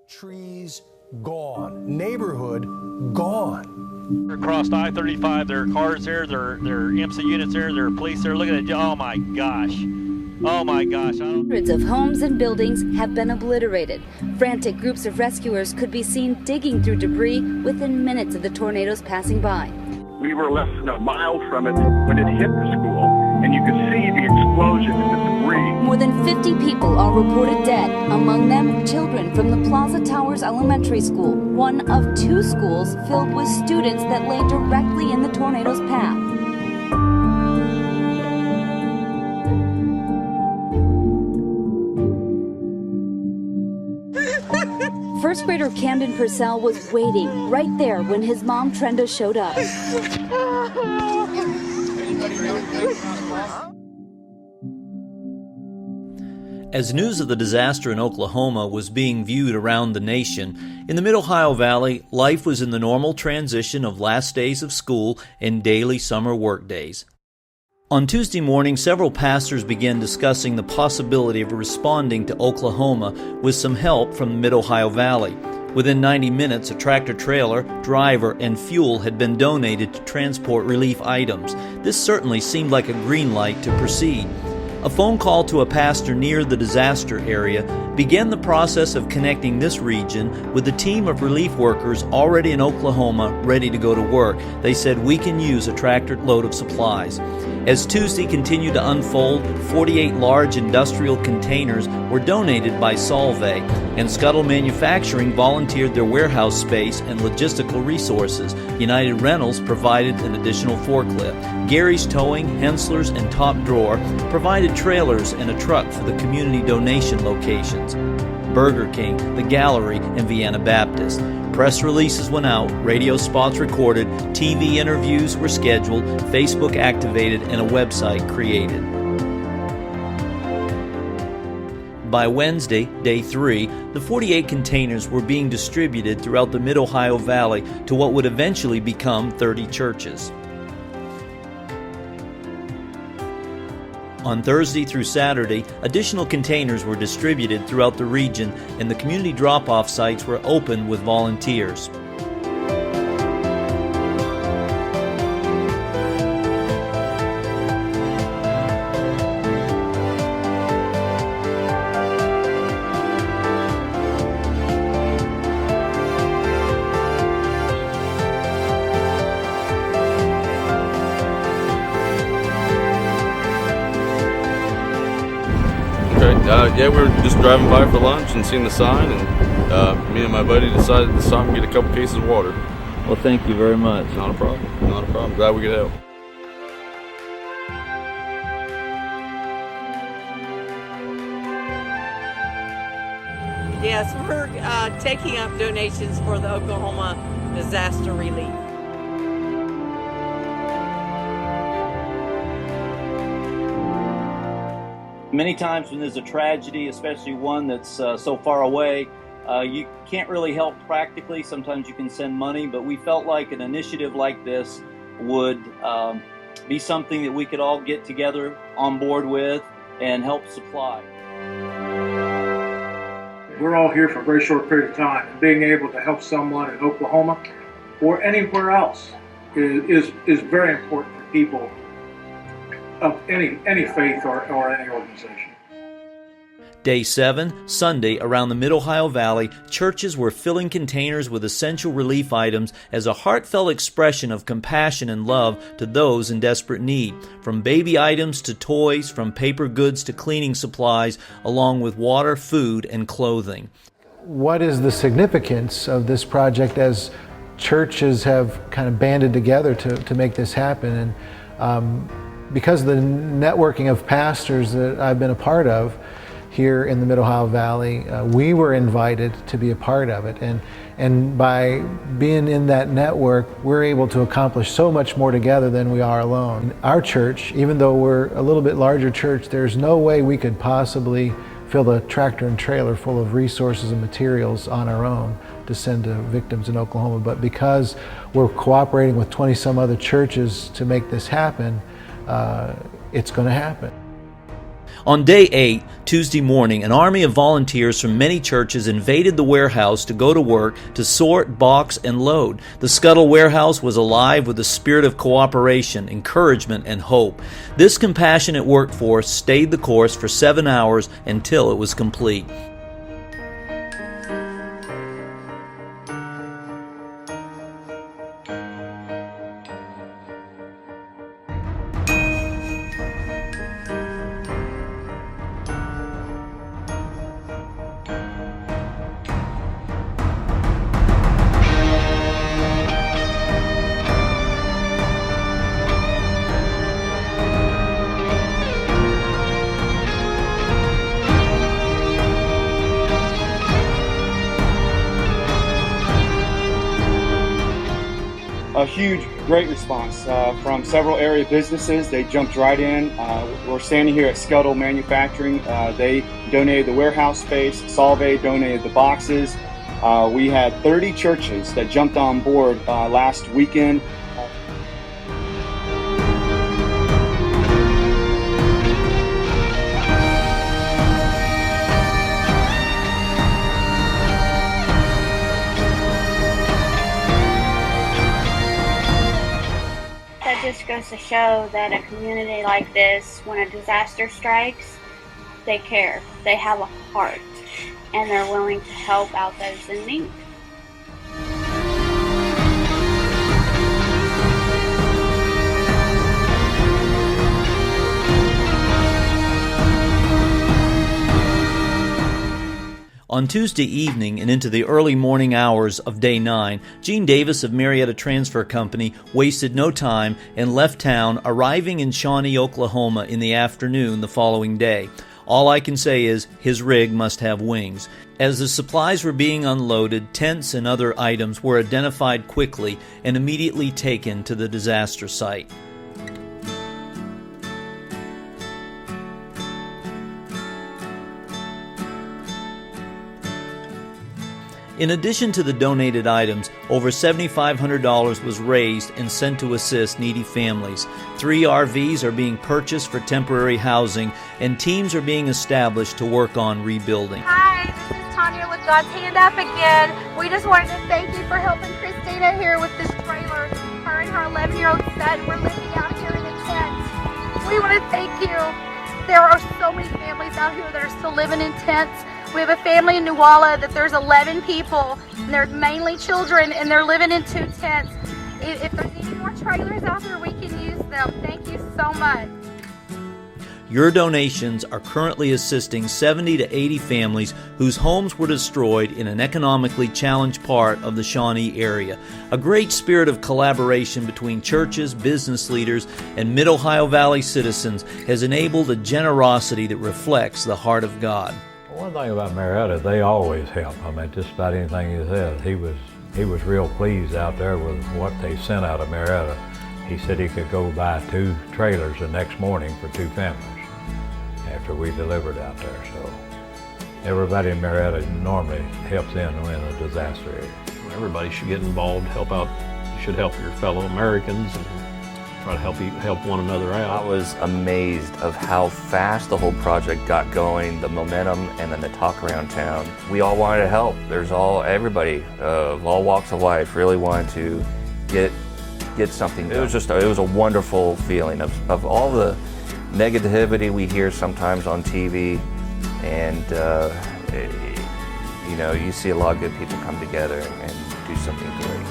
trees gone, neighborhood gone. Across I-35, there are cars there, there are IMSA units there, there are police there. Look at it. Oh my gosh. Oh my gosh. Hundreds of homes and buildings have been obliterated. Frantic groups of rescuers could be seen digging through debris within minutes of the tornadoes passing by. We were less than a mile from it when it hit the school, and you could see the explosion and the debris. More than 50 people are reported dead, among them children from the Plaza Towers Elementary School, one of two schools filled with students that lay directly in the tornado's path. First grader Camden Purcell was waiting right there when his mom Trenda showed up. As news of the disaster in Oklahoma was being viewed around the nation, in the Mid-Ohio Valley, life was in the normal transition of last days of school and daily summer work days. On Tuesday morning, several pastors began discussing the possibility of responding to Oklahoma with some help from the Mid-Ohio Valley. Within 90 minutes, a tractor-trailer, driver, and fuel had been donated to transport relief items. This certainly seemed like a green light to proceed. A phone call to a pastor near the disaster area began the process of connecting this region with a team of relief workers already in Oklahoma ready to go to work. They said, "We can use a tractor load of supplies." As Tuesday continued to unfold, 48 large industrial containers were donated by Solvay, and Scuttle Manufacturing volunteered their warehouse space and logistical resources. United Rentals provided an additional forklift. Gary's Towing, Hensler's, and Top Drawer provided trailers and a truck for the community donation locations. Burger King, the Gallery, and Vienna Baptist. Press releases went out, radio spots recorded, TV interviews were scheduled, Facebook activated, and a website created. By Wednesday, day 3, the 48 containers were being distributed throughout the Mid-Ohio Valley to what would eventually become 30 churches. On Thursday through Saturday, additional containers were distributed throughout the region, and the community drop-off sites were opened with volunteers. Yeah, we were just driving by for lunch and seeing the sign, and me and my buddy decided to stop and get a couple cases of water. Well, thank you very much. Not a problem. Not a problem. Glad we could help. Yes, we're taking up donations for the Oklahoma disaster relief. Many times when there's a tragedy, especially one that's so far away, you can't really help practically. Sometimes you can send money, but we felt like an initiative like this would be something that we could all get together on board with and help supply. We're all here for a very short period of time, and being able to help someone in Oklahoma or anywhere else is very important for people of any faith or any organization. Day 7, Sunday, around the Mid-Ohio Valley, churches were filling containers with essential relief items as a heartfelt expression of compassion and love to those in desperate need, from baby items to toys, from paper goods to cleaning supplies, along with water, food, and clothing. What is the significance of this project as churches have kind of banded together to make this happen? And because of the networking of pastors that I've been a part of here in the Mid-Ohio Valley, we were invited to be a part of it. And by being in that network, we're able to accomplish so much more together than we are alone. Our church, even though we're a little bit larger church, there's no way we could possibly fill the tractor and trailer full of resources and materials on our own to send to victims in Oklahoma. But because we're cooperating with 20 some other churches to make this happen, it's going to happen. On day 8, Tuesday morning, an army of volunteers from many churches invaded the warehouse to go to work to sort, box, and load. The Scuttle warehouse was alive with a spirit of cooperation, encouragement, and hope. This compassionate workforce stayed the course for 7 hours until it was complete. A huge, great response from several area businesses. They jumped right in. We're standing here at Scuttle Manufacturing. They donated the warehouse space. Solvay donated the boxes. We had 30 churches that jumped on board last weekend. That just goes to show that a community like this, when a disaster strikes, they care, they have a heart, and they're willing to help out those in need. On Tuesday evening and into the early morning hours of Day 9, Gene Davis of Marietta Transfer Company wasted no time and left town, arriving in Shawnee, Oklahoma in the afternoon the following day. All I can say is his rig must have wings. As the supplies were being unloaded, tents and other items were identified quickly and immediately taken to the disaster site. In addition to the donated items, over $7,500 was raised and sent to assist needy families. 3 RVs are being purchased for temporary housing, and teams are being established to work on rebuilding. Hi, this is Tanya with God's Hand Up again. We just wanted to thank you for helping Christina here with this trailer. Her and her 11-year-old son were living out here in the tent. We want to thank you. There are so many families out here that are still living in tents. We have a family in Newalla that there's 11 people, and they're mainly children, and they're living in 2 tents. If there's any more trailers out there, we can use them. Thank you so much. Your donations are currently assisting 70 to 80 families whose homes were destroyed in an economically challenged part of the Shawnee area. A great spirit of collaboration between churches, business leaders, and Mid-Ohio Valley citizens has enabled a generosity that reflects the heart of God. One thing about Marietta, they always help. I mean, just about anything he said. He was real pleased out there with what they sent out of Marietta. He said he could go buy 2 trailers the next morning for 2 families after we delivered out there. So everybody in Marietta normally helps in a disaster area. Everybody should get involved, help out. You should help your fellow Americans and try to help one another out. I was amazed of how fast the whole project got going, the momentum, and then the talk around town. We all wanted to help. Everybody of all walks of life really wanted to get something done. It was a wonderful feeling of all the negativity we hear sometimes on TV, and you see a lot of good people come together and do something great.